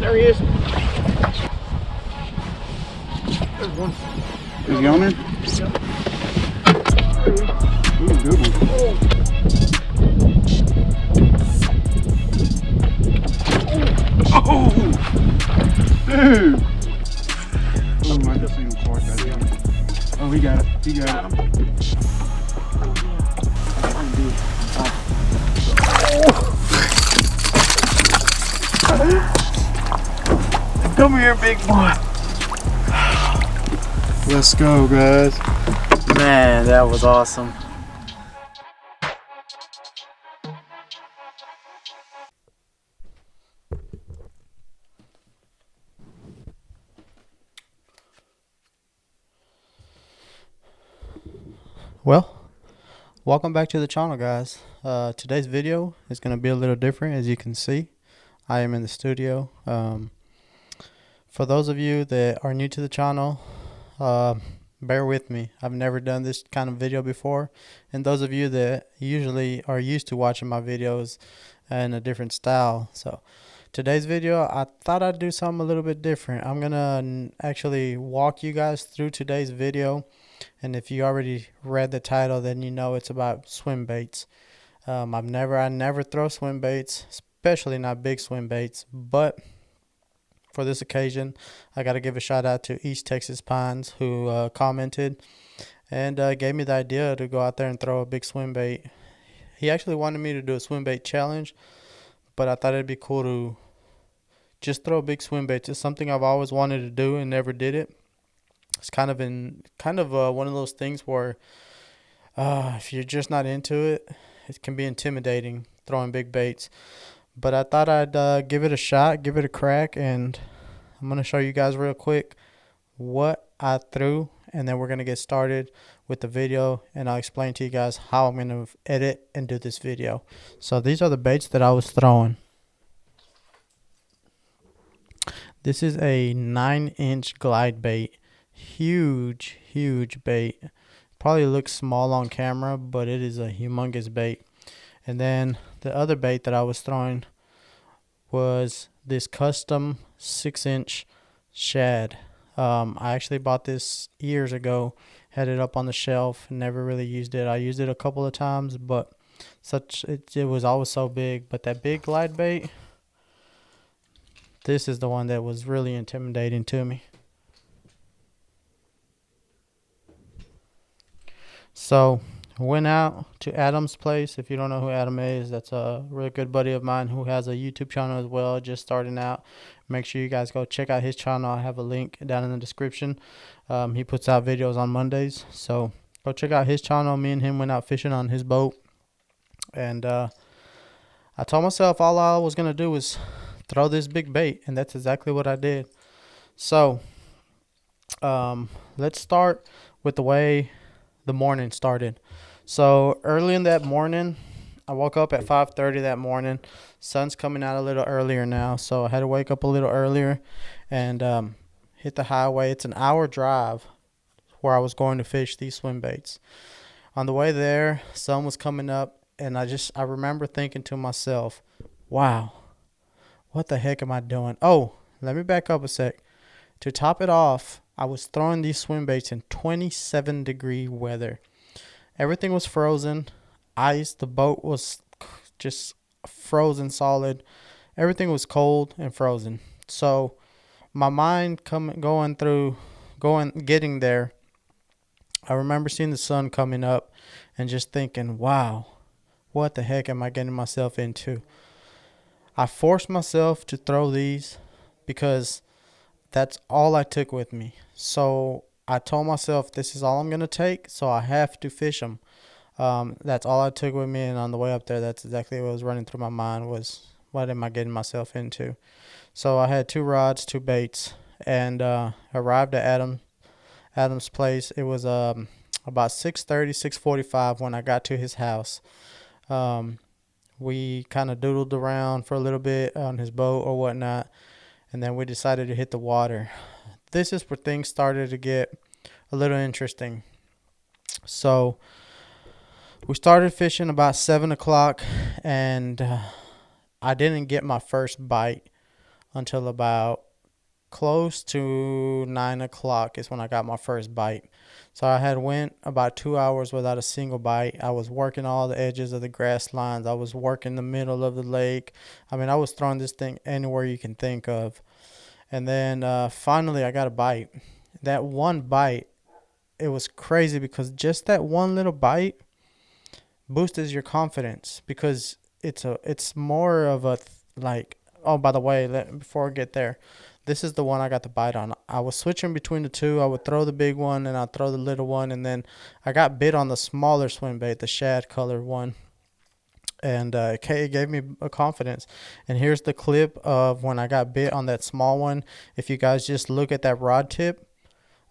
There he is. There's one. Is he on there? Ooh, good one. Oh, dude. Oh, I just seen him twice that time. Oh, he got it. He got it. Come here, big boy. Let's go, guys. Man, that was awesome. Well, welcome back to the channel, guys. Today's video is going to be a little different. As you can see, I am in the studio. For those of you that are new to the channel, bear with me. I've never done this kind of video before, and those of you that usually are used to watching my videos in a different style. So today's video, I thought I'd do something a little bit different. I'm gonna actually walk you guys through today's video, and if you already read the title, then you know it's about swim baits. I never throw swim baits, especially not big swim baits, but for this occasion, I got to give a shout out to East Texas Pines, who commented and gave me the idea to go out there and throw a big swim bait. He actually wanted me to do a swim bait challenge, but I thought it'd be cool to just throw big swim baits. It's something I've always wanted to do and never did it. It's kind of one of those things where if you're just not into it, it can be intimidating throwing big baits. But I thought I'd give it a shot, give it a crack, and I'm going to show you guys real quick what I threw, and then we're going to get started with the video, and I'll explain to you guys how I'm going to edit and do this video. So these are the baits that I was throwing. This is a 9-inch glide bait. Huge bait. Probably looks small on camera, but it is a humongous bait. And then the other bait that I was throwing was this custom 6-inch shad. I actually bought this years ago, had it up on the shelf, never really used it. I used it a couple of times, but it was always so big. But that big glide bait, this is the one that was really intimidating to me. So went out to Adam's place. If you don't know who Adam is, that's a really good buddy of mine who has a YouTube channel as well, just starting out. Make sure you guys go check out his channel. I have a link down in the description. He puts out videos on Mondays, so go check out his channel. Me and him went out fishing on his boat, and I told myself all I was gonna do was throw this big bait, and that's exactly what I did. So let's start with the way the morning started. So early in that morning, I woke up at 5:30 that morning. Sun's coming out a little earlier now, so I had to wake up a little earlier and hit the highway. It's an hour drive where I was going to fish these swim baits. On the way there, sun was coming up, and I remember thinking to myself, wow, what the heck am I doing? Oh, let me back up a sec. To top it off, I was throwing these swim baits in 27-degree weather. Everything was frozen, ice. The boat was just frozen solid. Everything was cold and frozen. So my mind getting there, I remember seeing the sun coming up and just thinking, wow, what the heck am I getting myself into? I forced myself to throw these because that's all I took with me. So I told myself this is all I'm going to take, so I have to fish them. That's all I took with me, and on the way up there, that's exactly what was running through my mind was, what am I getting myself into? So I had 2 rods, 2 baits, and arrived at Adam's place. It was about 6:30, 6:45 when I got to his house. We kind of doodled around for a little bit on his boat or whatnot, and then we decided to hit the water. This is where things started to get a little interesting. So we started fishing about 7 o'clock, and I didn't get my first bite until about close to 9 o'clock is when I got my first bite. So I had went about 2 hours without a single bite. I was working all the edges of the grass lines. I was working the middle of the lake. I mean, I was throwing this thing anywhere you can think of. And then finally I got a bite. That one bite, it was crazy because just that one little bite boosts your confidence, because it's more of a like, oh, by the way, before I get there, this is the one I got the bite on. I was switching between the two. I would throw the big one and I'd throw the little one, and then I got bit on the smaller swim bait, the shad color one. And it gave me a confidence. And here's the clip of when I got bit on that small one. If you guys just look at that rod tip,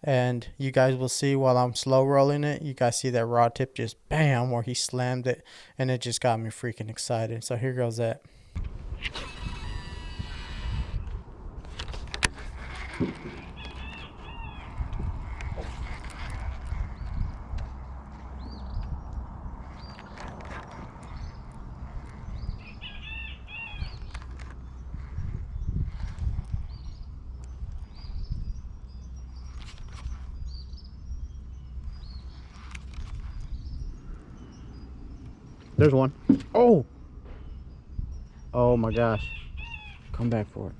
and you guys will see while I'm slow rolling it, you guys see that rod tip just bam where he slammed it, and it just got me freaking excited. So here goes that. There's one. Oh! Oh my gosh. Come back for it.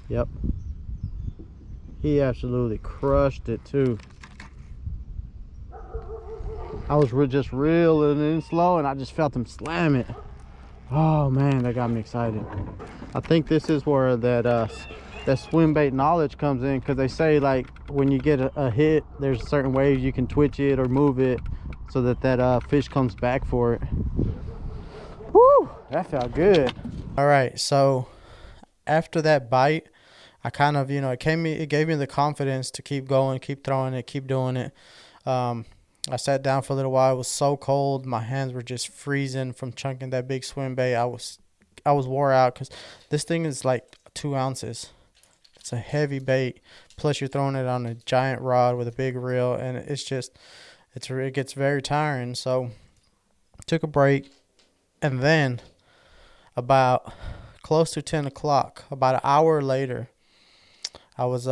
Yep. He absolutely crushed it too. I was just reeling in slow and I just felt him slam it. Oh man, that got me excited. I think this is where that swim bait knowledge comes in, because they say like when you get a hit, there's certain ways you can twitch it or move it so that fish comes back for it. Woo, that felt good. All right, so after that bite, I kind of, it gave me the confidence to keep going, keep throwing it, keep doing it. I sat down for a little while. It was so cold, my hands were just freezing from chunking that big swim bait. I was wore out, because this thing is like 2 ounces. It's a heavy bait, plus you're throwing it on a giant rod with a big reel, and it gets very tiring. So took a break, and then about close to 10 o'clock, about an hour later, I was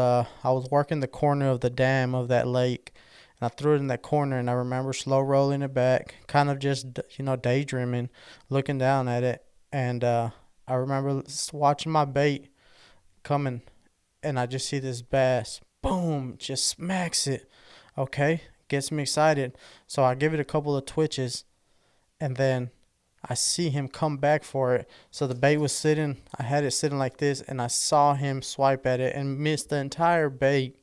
working the corner of the dam of that lake, and I threw it in that corner, and I remember slow rolling it back, kind of just daydreaming, looking down at it, and I remember watching my bait coming, and I just see this bass, boom, just smacks it. Okay, gets me excited. So I give it a couple of twitches, and then I see him come back for it. So the bait was sitting, I had it sitting like this, and I saw him swipe at it and miss the entire bait.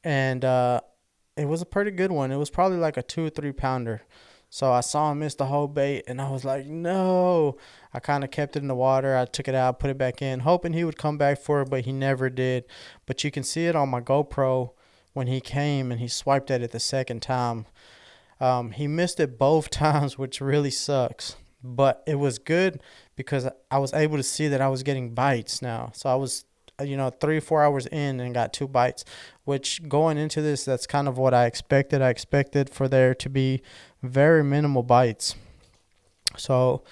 And it was a pretty good one. It was probably like a 2 or 3 pounder. So I saw him miss the whole bait, and I was like, no. I kind of kept it in the water. I took it out, put it back in, hoping he would come back for it, but he never did. But you can see it on my GoPro when he came and he swiped at it the second time. He missed it both times, which really sucks. But it was good because I was able to see that I was getting bites now. So I was 3 or 4 hours in and got 2 bites, which going into this, that's kind of what I expected. I expected for there to be very minimal bites. So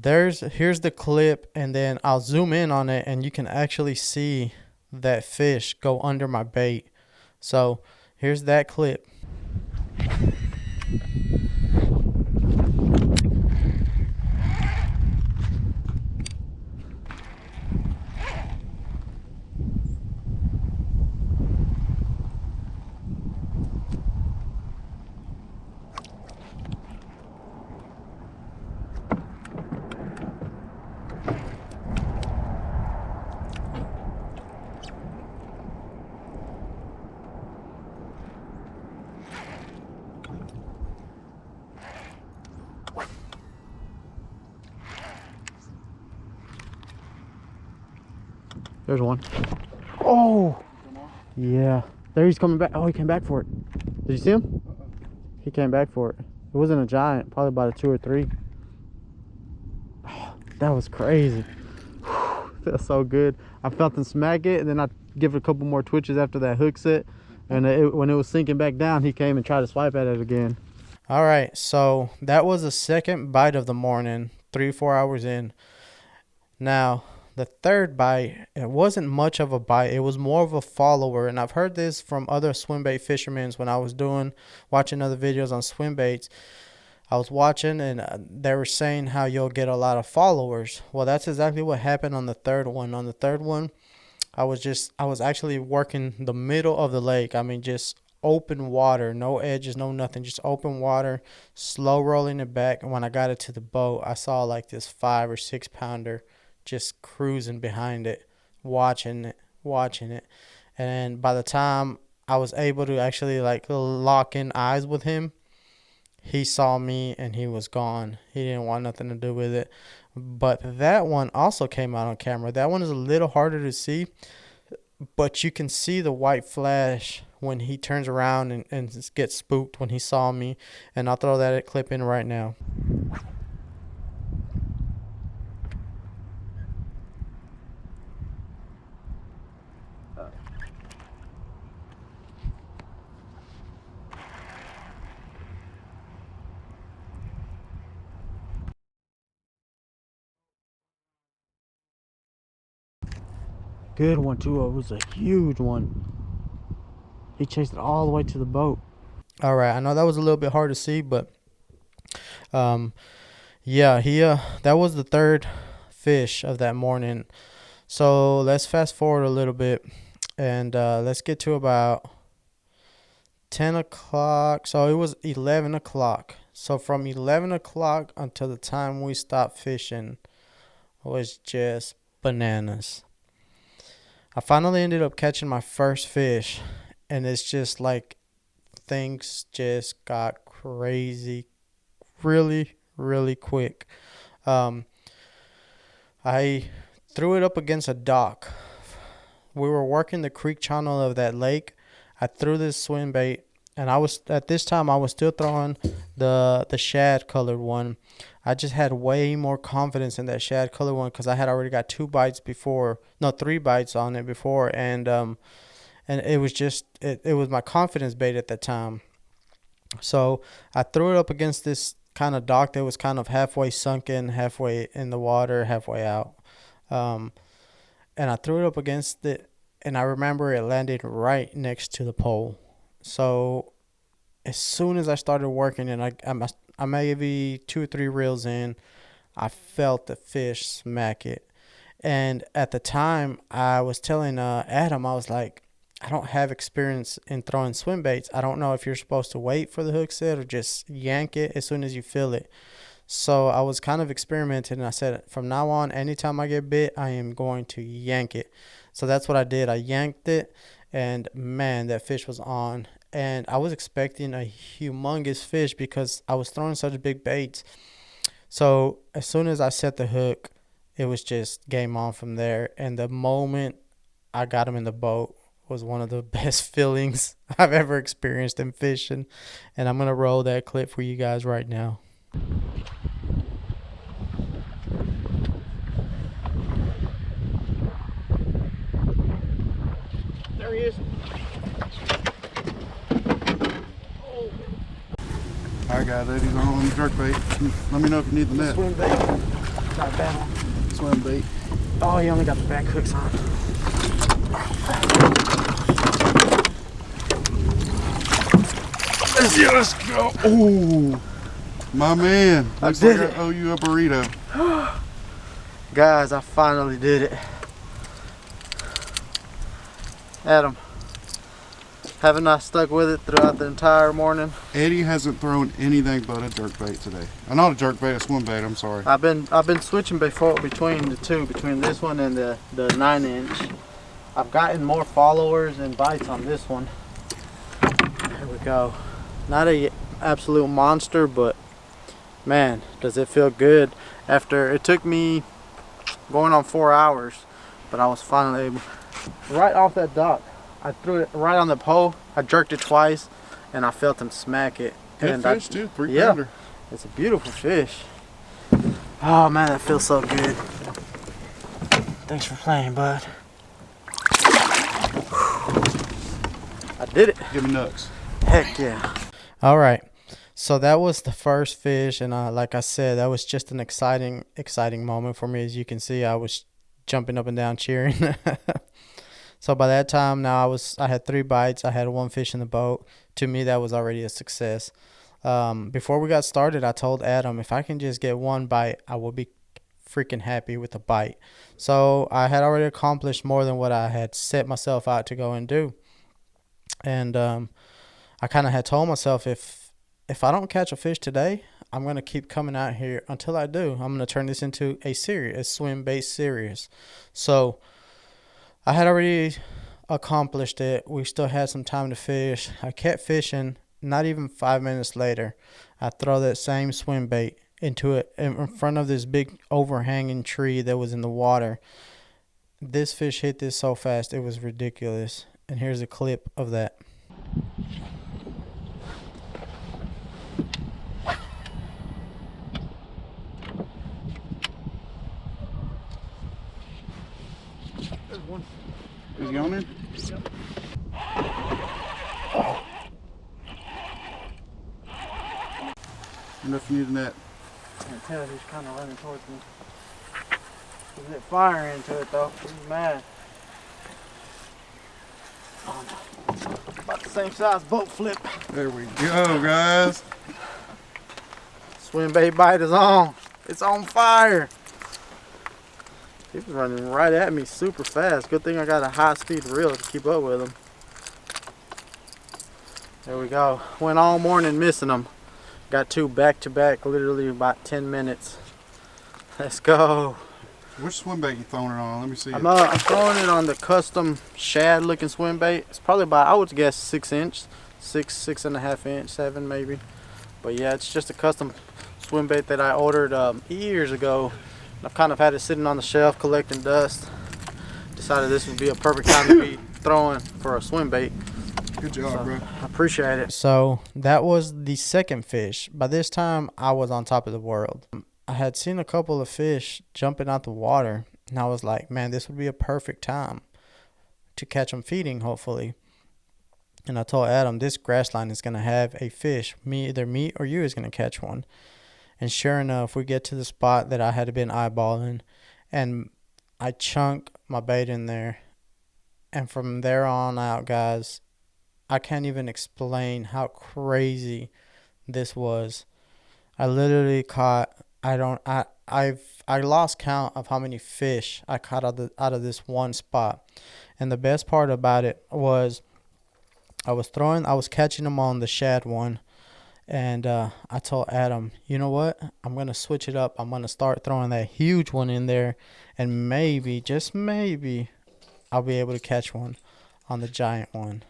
here's the clip, and then I'll zoom in on it, and you can actually see that fish go under my bait. So here's that clip. There's one. Oh, yeah. There he's coming back. Oh, he came back for it. Did you see him? He came back for it. It wasn't a giant, probably about a 2 or 3. Oh, that was crazy. Feels so good. I felt him smack it, and then I give it a couple more twitches after that hook set. And when it was sinking back down, he came and tried to swipe at it again. All right, so that was the second bite of the morning, 3 or 4 hours in. Now, the third bite, it wasn't much of a bite. It was more of a follower. And I've heard this from other swimbait fishermen when I was watching other videos on swimbaits. I was watching and they were saying how you'll get a lot of followers. Well, that's exactly what happened on the third one. On the third one, I was actually working the middle of the lake. I mean, just open water, no edges, no nothing, just open water, slow rolling it back. And when I got it to the boat, I saw like this 5 or 6 pounder just cruising behind it, watching it. And by the time I was able to actually like lock in eyes with him, he saw me and he was gone. He didn't want nothing to do with it. But that one also came out on camera. That one is a little harder to see, but you can see the white flash when he turns around and gets spooked when he saw me. And I'll throw that clip in right now. Good one too. It was a huge one. He chased it all the way to the boat. All right, I know that was a little bit hard to see, but yeah, that was the third fish of that morning. So let's fast forward a little bit and let's get to about 10 o'clock. So it was 11 o'clock. So from 11 o'clock until the time we stopped fishing was just bananas. I finally ended up catching my first fish, and it's just like things just got crazy really, really quick. I threw it up against a dock. We were working the creek channel of that lake. I threw this swim bait, and at this time I was still throwing the shad colored one. I just had way more confidence in that shad colored one because I had already got 3 bites on it before, and it was just it was my confidence bait at that time. So I threw it up against this kind of dock that was kind of halfway sunken, halfway in the water, halfway out. And I threw it up against it, and I remember it landed right next to the pole. So as soon as I started working, and I maybe 2 or 3 reels in, I felt the fish smack it. And at the time, I was telling Adam, I was like, I don't have experience in throwing swim baits. I don't know if you're supposed to wait for the hook set or just yank it as soon as you feel it. So I was kind of experimenting, and I said, from now on, anytime I get bit, I am going to yank it. So that's what I did. I yanked it, and man, that fish was on. And I was expecting a humongous fish because I was throwing such big baits. So as soon as I set the hook, it was just game on from there. And the moment I got him in the boat was one of the best feelings I've ever experienced in fishing. And I'm going to roll that clip for you guys right now. There he is. Alright guys, Eddie's on the jerk bait. Let me know if you need the net. Swim bait. Not a bad one. Swim bait. Oh, he only got the back hooks on. Let's go. Oh, my man. Looks did like it. I owe you a burrito. Guys, I finally did it. Adam, haven't I stuck with it throughout the entire morning? Eddie hasn't thrown anything but a jerk bait today. Not a jerk bait, a swim bait. I'm sorry. I've been switching between the two, between this one and the 9-inch. I've gotten more followers and bites on this one. There we go. Not a absolute monster, but man, does it feel good. After it took me going on 4 hours, but I was finally able, right off that dock. I threw it right on the pole. I jerked it twice, and I felt him smack it. Good fish too, 3 yeah, pounder. it's a beautiful fish. Oh man, that feels so good. Thanks for playing, bud. I did it. Give me nuts. Heck yeah. All right. So that was the first fish, and like I said, that was just an exciting moment for me. As you can see, I was jumping up and down cheering. So by that time now I had 3 bites. I had 1 fish in the boat. To me, that was already a success. Before we got started, I told Adam if I can just get 1 bite, I will be freaking happy with the bite. So I had already accomplished more than what I had set myself out to go and do. And I kind of had told myself if I don't catch a fish today, I'm going to keep coming out here until I do. I'm going to turn this into a series, a swim bait series. So I had already accomplished it. We still had some time to fish. I kept fishing. Not even 5 minutes later, I throw that same swim bait into it in front of this big overhanging tree that was in the water. This fish hit this so fast, it was ridiculous. And here's a clip of that. Is he on there? Yep. Enough using that. I can tell he's kind of running towards me. He's lit fire into it though. He's mad. About the same size boat flip. There we go, guys. Swim bait bite is on. It's on fire. He was running right at me super fast. Good thing I got a high speed reel to keep up with him. There we go. Went all morning missing them. Got 2 back to back, literally about 10 minutes. Let's go. Which swim bait you throwing it on? Let me see. I'm throwing it on the custom shad looking swim bait. It's probably about, I would guess 6 inch, 6.5 inch, 7 maybe. But yeah, it's just a custom swim bait that I ordered years ago. I've kind of had it sitting on the shelf collecting dust. Decided this would be a perfect time to be throwing for a swim bait. Good job, bro. I appreciate it. So that was the second fish. By this time, I was on top of the world. I had seen a couple of fish jumping out the water, and I was like, man, this would be a perfect time to catch them feeding, hopefully. And I told Adam, this grass line is going to have a fish. Either me or you is going to catch one. And sure enough, we get to the spot that I had been eyeballing, and I chunk my bait in there. And from there on out, guys, I can't even explain how crazy this was. I literally caught, I lost count of how many fish I caught out of this one spot. And the best part about it was I was catching them on the shad one. And I told Adam, you know what? I'm going to switch it up. I'm going to start throwing that huge one in there. And maybe, just maybe, I'll be able to catch one on the giant one.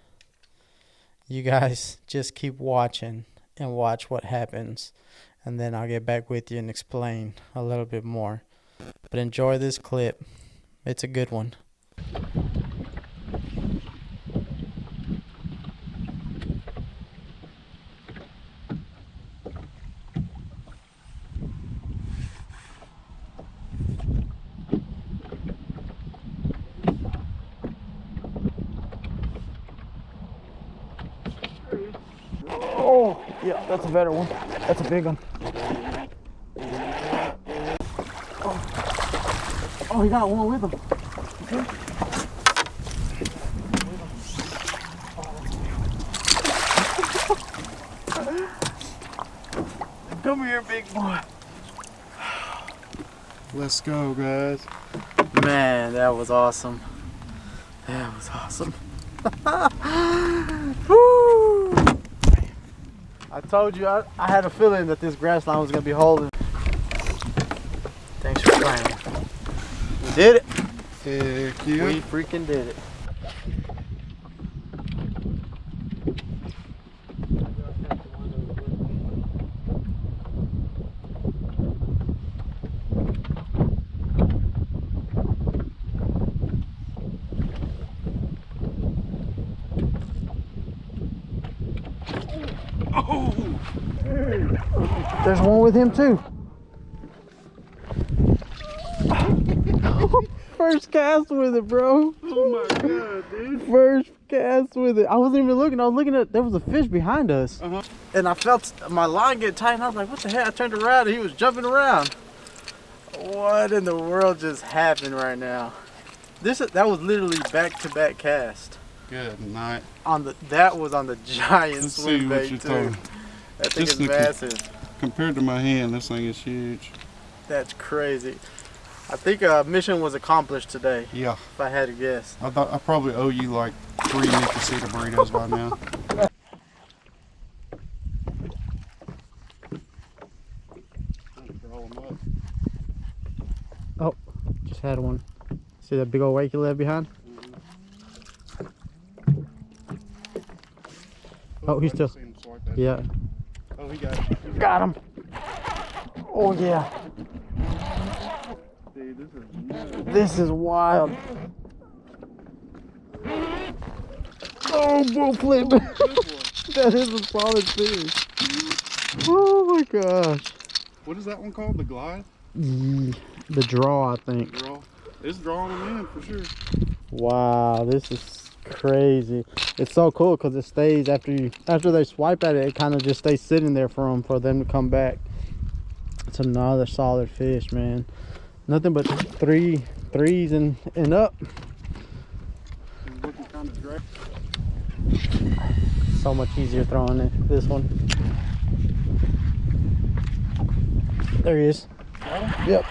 You guys just keep watching and watch what happens. And then I'll get back with you and explain a little bit more. But enjoy this clip. It's a good one. Oh, yeah, that's a better one. That's a big one. Oh, he got one with him. Come here, big boy. Let's go, guys. Man, that was awesome. That was awesome. Woo! I told you, I had a feeling that this grass line was going to be holding. Thanks for playing. We did it. Heck yeah. We freaking did it. There's one with him too. First cast with it, bro. Oh my god, dude. First cast with it. I wasn't even looking. I was looking at, there was a fish behind us. And I felt my line get tight, and I was like, what the heck? I turned around and he was jumping around. What in the world just happened right now? That was literally back-to-back cast. Good night. That was on the giant Let's swim see what bait you're too. talking. That thing Just is look at- massive. Compared to my hand, this thing is huge. That's crazy. I think mission was accomplished today, Yeah. if I had to guess. I thought I probably owe you like 3 Nicosita burritos by now. Oh, just had one. See that big old wake you left behind? Oh, he's still. Yeah. Oh, he got it. Got him. Oh yeah. Dude, this is nuts. This is wild. Oh, bull flip. That is a solid fish. Oh my gosh. What is that one called? The glide? The draw, I think. Draw. It's drawing them in for sure. Wow, this is crazy. It's so cool because it stays after they swipe at it. It kind of just stays sitting there for them to come back. It's another solid fish, man. Nothing but threes and up. He's looking kind of dry. So much easier throwing it. This one. There he is. Yep.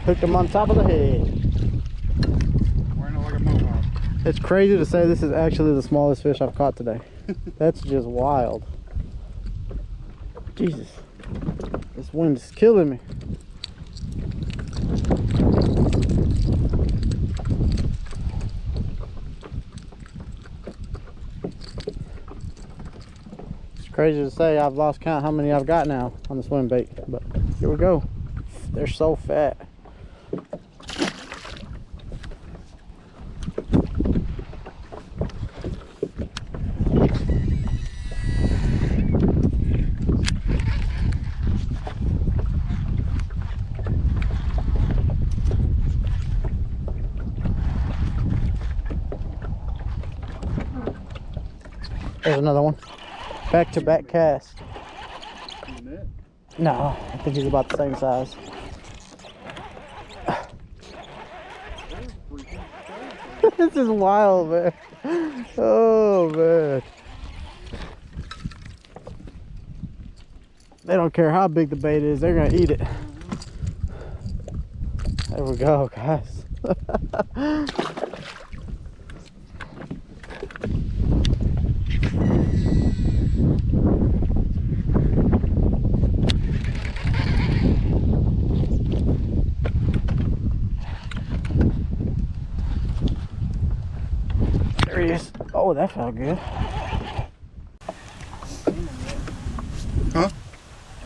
Hooked him on top of the head. Wearing it like a mohawk. It's crazy to say this is actually the smallest fish I've caught today. That's just wild. Jesus. This wind is killing me. It's crazy to say I've lost count how many I've got now on the swim bait, but here we go. They're so fat. There's another one. Back-to-back cast. No, I think he's about the same size. This is wild, man. Oh, man. They don't care how big the bait is, they're gonna eat it. There we go, guys. There he is. Oh, that felt good. Huh? I don't know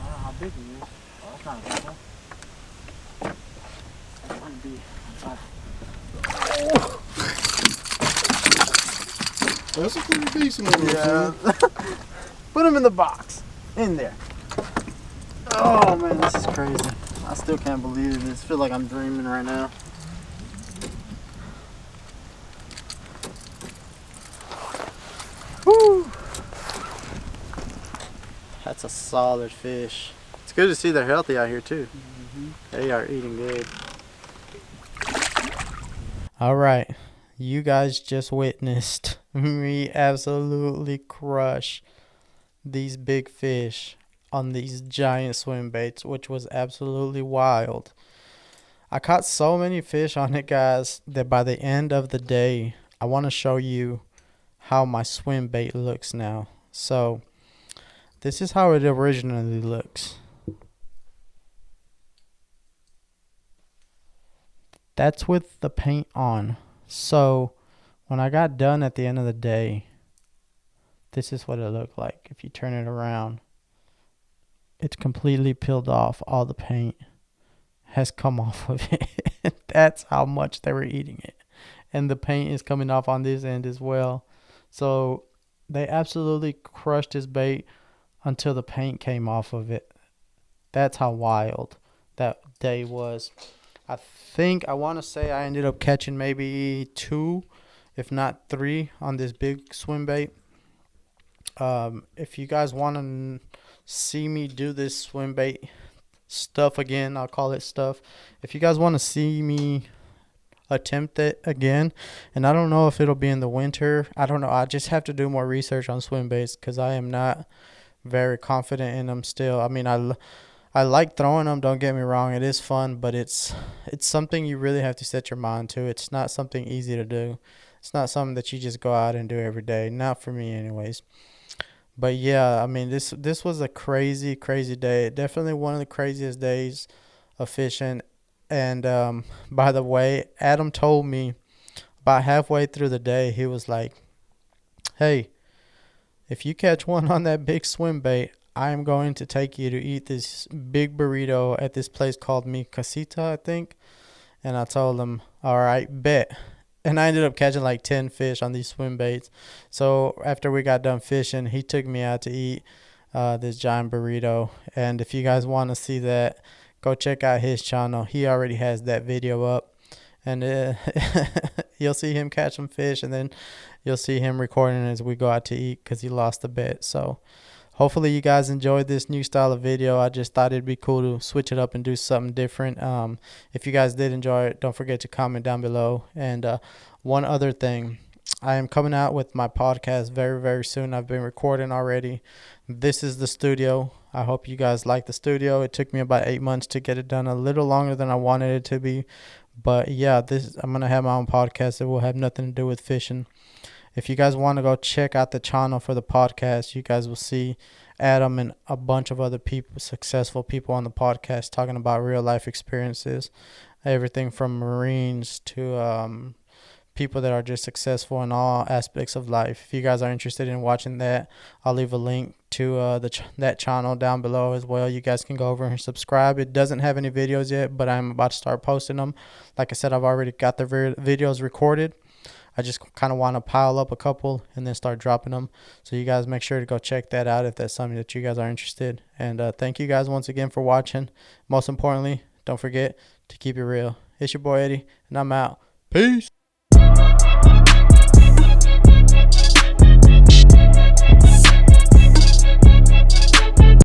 how big he is. Oh, that's not a big one. That might be That's a pretty decent one. yeah. Put him in the box. In there. Oh man, this is crazy. I still can't believe it. I feel like I'm dreaming right now. Woo. That's a solid fish. It's good to see they're healthy out here too. They are eating good. All right, you guys just witnessed me absolutely crush these big fish on these giant swim baits, which was absolutely wild. I caught so many fish on it, guys, that by the end of the day, I want to show you how my swim bait looks now. So this is how it originally looks. That's with the paint on. So when I got done at the end of the day, this is what it looked like. If you turn it around, it's completely peeled off. All the paint has come off of it. That's how much they were eating it. And the paint is coming off on this end as well. So they absolutely crushed his bait until the paint came off of it. That's how wild that day was. I want to say I ended up catching maybe 2, if not 3, on this big swim bait. If you guys want to see me do this swim bait stuff again, I'll call it stuff. If you guys want to see me attempt it again, and I don't know if it'll be in the winter. I don't know. I just have to do more research on swim baits because I am not very confident in them still. I mean, I like throwing them. Don't get me wrong; it is fun, but it's something you really have to set your mind to. It's not something easy to do. It's not something that you just go out and do every day. Not for me, anyways. But yeah, I mean, this was a crazy, crazy day. Definitely one of the craziest days of fishing. And by the way, Adam told me about halfway through the day, he was like, "Hey, if you catch one on that big swim bait, I am going to take you to eat this big burrito at this place called Mi Casita, I think." And I told him, "All right, bet." And I ended up catching like 10 fish on these swim baits. So after we got done fishing, he took me out to eat this giant burrito. And if you guys want to see that, go check out his channel. He already has that video up. And you'll see him catch some fish, and then you'll see him recording as we go out to eat because he lost the bet. So hopefully you guys enjoyed this new style of video. I just thought it'd be cool to switch it up and do something different. If you guys did enjoy it, don't forget to comment down below. And one other thing, I am coming out with my podcast very, very soon. I've been recording already. This is the studio. I hope you guys like the studio. It took me about 8 months to get it done, a little longer than I wanted it to be. But yeah, I'm going to have my own podcast that will have nothing to do with fishing. If you guys want to go check out the channel for the podcast, you guys will see Adam and a bunch of other people, successful people on the podcast, talking about real life experiences, everything from Marines to people that are just successful in all aspects of life. If you guys are interested in watching that, I'll leave a link to that channel down below as well. You guys can go over and subscribe. It doesn't have any videos yet, but I'm about to start posting them. Like I said, I've already got the videos recorded. I just kind of want to pile up a couple and then start dropping them. So you guys make sure to go check that out if that's something that you guys are interested. And thank you guys once again for watching. Most importantly, don't forget to keep it real. It's your boy Eddie, and I'm out. Peace.